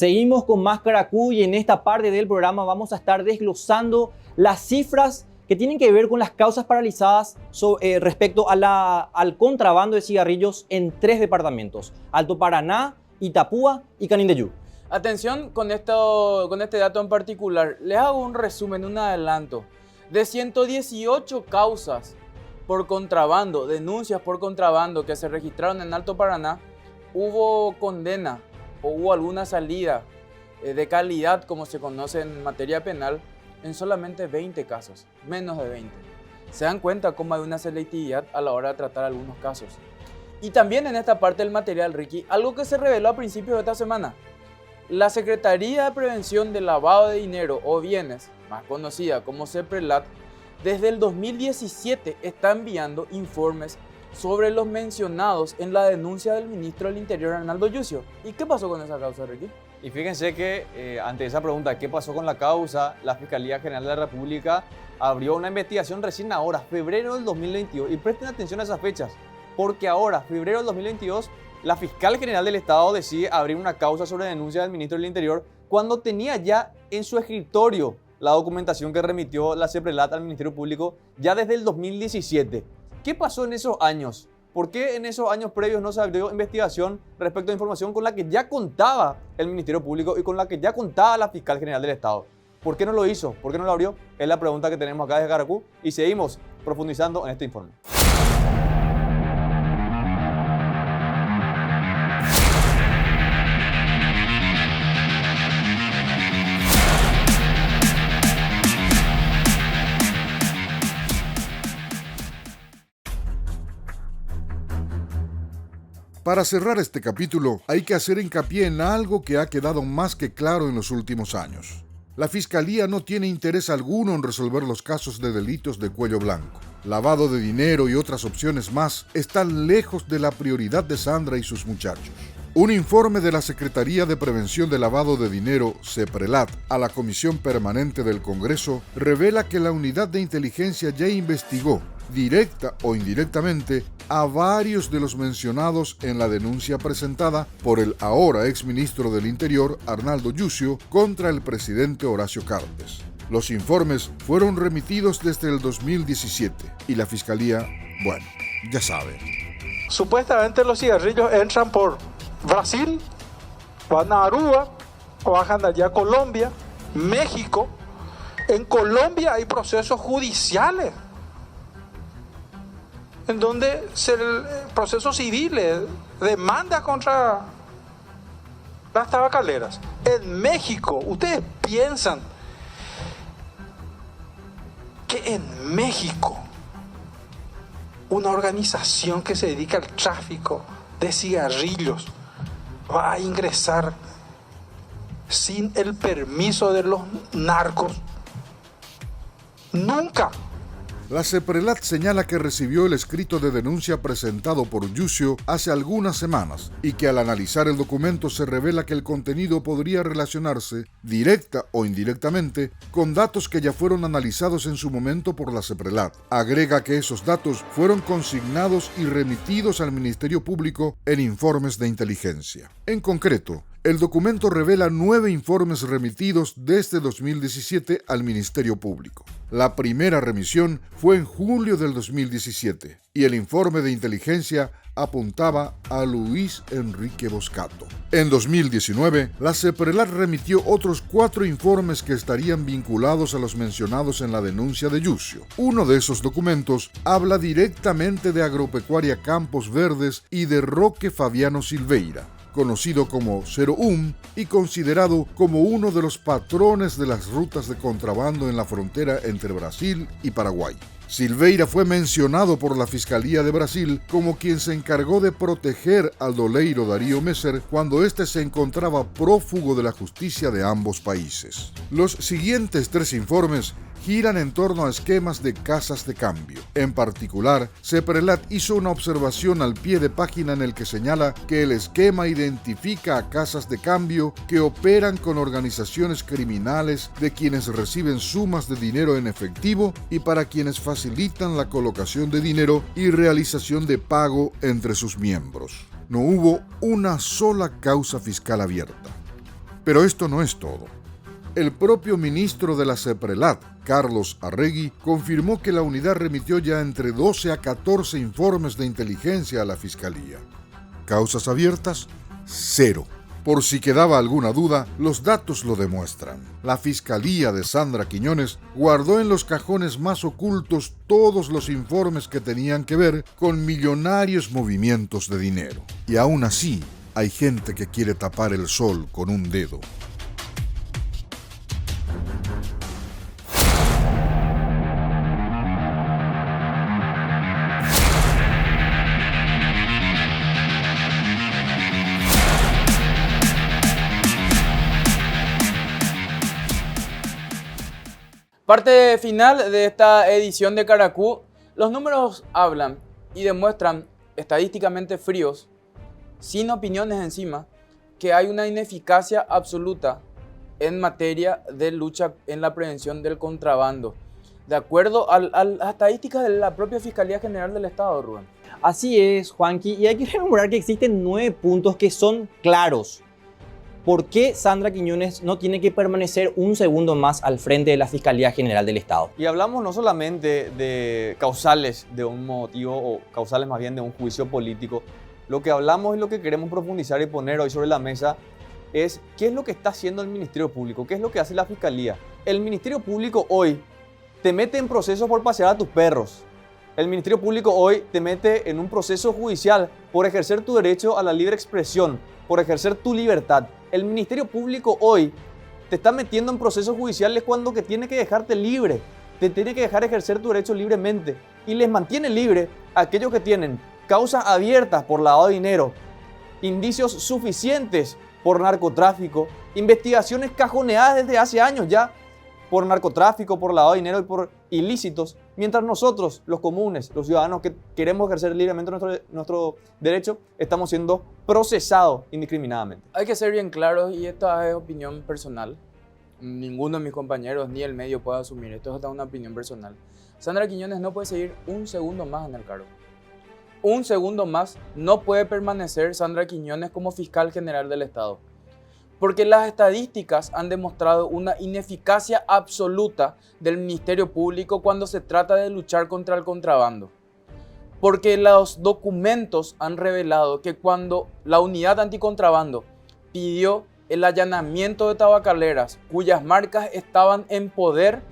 Seguimos con más Caracú y en esta parte del programa vamos a estar desglosando las cifras que tienen que ver con las causas paralizadas respecto al contrabando de cigarrillos en 3 departamentos: Alto Paraná, Itapúa y Canindeyú. Atención con este dato en particular. Les hago un resumen, un adelanto. De 118 causas por contrabando, denuncias por contrabando que se registraron en Alto Paraná, hubo condena o hubo alguna salida de calidad, como se conoce en materia penal, en solamente 20 casos, menos de 20. Se dan cuenta cómo hay una selectividad a la hora de tratar algunos casos. Y también en esta parte del material, Ricky, algo que se reveló a principios de esta semana. La Secretaría de Prevención del Lavado de Dinero o Bienes, más conocida como CEPRELAT, desde el 2017 está enviando informes sobre los mencionados en la denuncia del ministro del Interior, Arnaldo Yucio. ¿Y qué pasó con esa causa, Ricky? Y fíjense que ante esa pregunta, ¿qué pasó con la causa? La Fiscalía General de la República abrió una investigación recién ahora, febrero del 2022. Y presten atención a esas fechas, porque ahora, febrero del 2022, la Fiscal General del Estado decide abrir una causa sobre denuncia del ministro del Interior cuando tenía ya en su escritorio la documentación que remitió la CEPRELAT al Ministerio Público ya desde el 2017. ¿Qué pasó en esos años? ¿Por qué en esos años previos no se abrió investigación respecto a información con la que ya contaba el Ministerio Público y con la que ya contaba la Fiscal General del Estado? ¿Por qué no lo hizo? ¿Por qué no lo abrió? Es la pregunta que tenemos acá desde Caracú y seguimos profundizando en este informe. Para cerrar este capítulo, hay que hacer hincapié en algo que ha quedado más que claro en los últimos años. La Fiscalía no tiene interés alguno en resolver los casos de delitos de cuello blanco. Lavado de dinero y otras opciones más están lejos de la prioridad de Sandra y sus muchachos. Un informe de la Secretaría de Prevención de Lavado de Dinero, CEPRELAT, a la Comisión Permanente del Congreso, revela que la Unidad de Inteligencia ya investigó, directa o indirectamente, a varios de los mencionados en la denuncia presentada por el ahora exministro del Interior, Arnaldo Yucio, contra el presidente Horacio Cartes. Los informes fueron remitidos desde el 2017 y la Fiscalía, bueno, ya sabe. Supuestamente los cigarrillos entran por Brasil, van a Aruba, bajan allá a Colombia, México. En Colombia hay procesos judiciales en donde procesos civiles, demanda contra las tabacaleras. En México, ustedes piensan que en México una organización que se dedica al tráfico de cigarrillos va a ingresar sin el permiso de los narcos? Nunca. La CEPRELAT señala que recibió el escrito de denuncia presentado por Yucio hace algunas semanas y que al analizar el documento se revela que el contenido podría relacionarse, directa o indirectamente, con datos que ya fueron analizados en su momento por la CEPRELAT. Agrega que esos datos fueron consignados y remitidos al Ministerio Público en informes de inteligencia. En concreto, el documento revela 9 informes remitidos desde 2017 al Ministerio Público. La primera remisión fue en julio del 2017 y el informe de inteligencia apuntaba a Luis Enrique Boscato. En 2019, la CEPRELAT remitió otros 4 informes que estarían vinculados a los mencionados en la denuncia de Yucio. Uno de esos documentos habla directamente de Agropecuaria Campos Verdes y de Roque Fabiano Silveira, conocido como 0UM y considerado como uno de los patrones de las rutas de contrabando en la frontera entre Brasil y Paraguay. Silveira fue mencionado por la Fiscalía de Brasil como quien se encargó de proteger al doleiro Darío Messer cuando éste se encontraba prófugo de la justicia de ambos países. Los siguientes 3 informes giran en torno a esquemas de casas de cambio. En particular, CEPRELAT hizo una observación al pie de página en el que señala que el esquema identifica a casas de cambio que operan con organizaciones criminales de quienes reciben sumas de dinero en efectivo y para quienes facilitan la colocación de dinero y realización de pago entre sus miembros. No hubo una sola causa fiscal abierta. Pero esto no es todo. El propio ministro de la CEPRELAT, Carlos Arregui, confirmó que la unidad remitió ya entre 12 a 14 informes de inteligencia a la Fiscalía. ¿Causas abiertas? 0. Por si quedaba alguna duda, los datos lo demuestran. La Fiscalía de Sandra Quiñones guardó en los cajones más ocultos todos los informes que tenían que ver con millonarios movimientos de dinero. Y aún así, hay gente que quiere tapar el sol con un dedo. Parte final de esta edición de Caracú, los números hablan y demuestran estadísticamente fríos, sin opiniones encima, que hay una ineficacia absoluta en materia de lucha en la prevención del contrabando, de acuerdo a las estadísticas de la propia Fiscalía General del Estado, Rubén. Así es, Juanqui, y hay que rememorar que existen 9 puntos que son claros. ¿Por qué Sandra Quiñones no tiene que permanecer un segundo más al frente de la Fiscalía General del Estado? Y hablamos no solamente de causales de un motivo, o causales más bien de un juicio político. Lo que hablamos y lo que queremos profundizar y poner hoy sobre la mesa es qué es lo que está haciendo el Ministerio Público, qué es lo que hace la Fiscalía. El Ministerio Público hoy te mete en procesos por pasear a tus perros. El Ministerio Público hoy te mete en un proceso judicial por ejercer tu derecho a la libre expresión, por ejercer tu libertad. El Ministerio Público hoy te está metiendo en procesos judiciales cuando que tiene que dejarte libre, te tiene que dejar ejercer tu derecho libremente y les mantiene libre a aquellos que tienen causas abiertas por lavado de dinero, indicios suficientes por narcotráfico, investigaciones cajoneadas desde hace años ya por narcotráfico, por lavado de dinero y por ilícitos, mientras nosotros, los comunes, los ciudadanos que queremos ejercer libremente nuestro derecho, estamos siendo procesados indiscriminadamente. Hay que ser bien claros, y esta es opinión personal. Ninguno de mis compañeros ni el medio puede asumir esto, es una opinión personal. Sandra Quiñones no puede seguir un segundo más en el cargo. Un segundo más no puede permanecer Sandra Quiñones como fiscal general del Estado. Porque las estadísticas han demostrado una ineficacia absoluta del Ministerio Público cuando se trata de luchar contra el contrabando. Porque los documentos han revelado que cuando la unidad anticontrabando pidió el allanamiento de tabacaleras cuyas marcas estaban en poder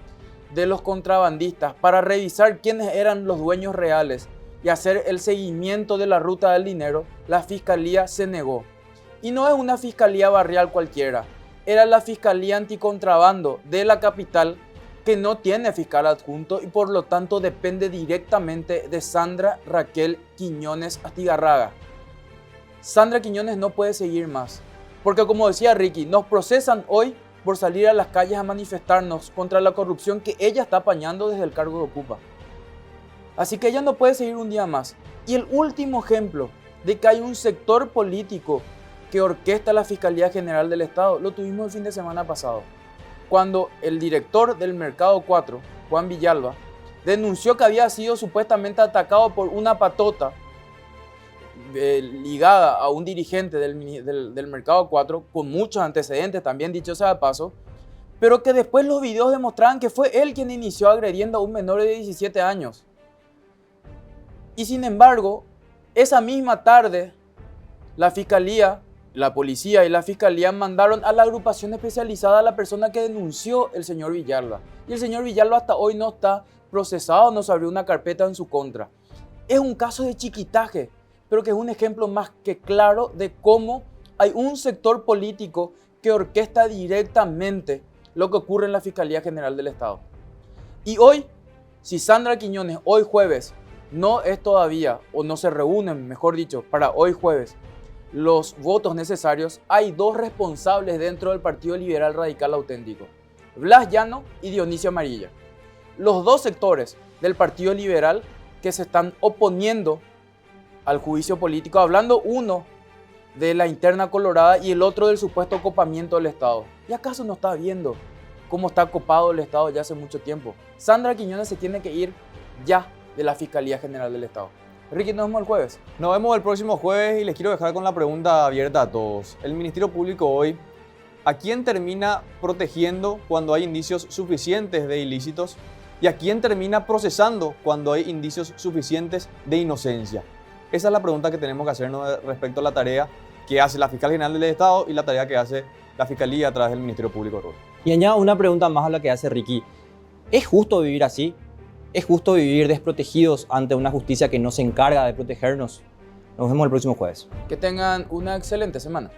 de los contrabandistas para revisar quiénes eran los dueños reales y hacer el seguimiento de la ruta del dinero, la Fiscalía se negó. Y no es una fiscalía barrial cualquiera, era la Fiscalía Anticontrabando de la capital, que no tiene fiscal adjunto y por lo tanto depende directamente de Sandra Raquel Quiñones Astigarraga. Sandra Quiñones no puede seguir más, porque como decía Ricky, nos procesan hoy por salir a las calles a manifestarnos contra la corrupción que ella está apañando desde el cargo que ocupa. Así que ella no puede seguir un día más. Y el último ejemplo de que hay un sector político que orquesta la Fiscalía General del Estado lo tuvimos el fin de semana pasado, cuando el director del Mercado 4, Juan Villalba, denunció que había sido supuestamente atacado por una patota ligada a un dirigente del Mercado 4, con muchos antecedentes, también dicho sea de paso, pero que después los videos demostraban que fue él quien inició agrediendo a un menor de 17 años. Y sin embargo, esa misma tarde, la Fiscalía, la policía y la Fiscalía mandaron a la agrupación especializada a la persona que denunció el señor Villalba. Y el señor Villalba hasta hoy no está procesado, no se abrió una carpeta en su contra. Es un caso de chiquitaje, pero que es un ejemplo más que claro de cómo hay un sector político que orquesta directamente lo que ocurre en la Fiscalía General del Estado. Y hoy, si Sandra Quiñones hoy jueves no es todavía, o no se reúnen, mejor dicho, para hoy jueves, los votos necesarios, hay 2 responsables dentro del Partido Liberal Radical Auténtico, Blas Llano y Dionisio Amarilla. Los 2 sectores del Partido Liberal que se están oponiendo al juicio político, hablando uno de la interna colorada y el otro del supuesto copamiento del Estado. ¿Y acaso no está viendo cómo está copado el Estado ya hace mucho tiempo? Sandra Quiñones se tiene que ir ya de la Fiscalía General del Estado. Ricky, nos vemos el jueves. Nos vemos el próximo jueves y les quiero dejar con la pregunta abierta a todos. El Ministerio Público hoy ¿A quién termina protegiendo cuando hay indicios suficientes de ilícitos? ¿Y a quién termina procesando cuando hay indicios suficientes de inocencia? Esa es la pregunta que tenemos que hacernos respecto a la tarea que hace la Fiscal General del Estado y la tarea que hace la Fiscalía a través del Ministerio Público. Y añado una pregunta más a la que hace Ricky. ¿Es justo vivir así? ¿Es justo vivir desprotegidos ante una justicia que no se encarga de protegernos? Nos vemos el próximo jueves. Que tengan una excelente semana.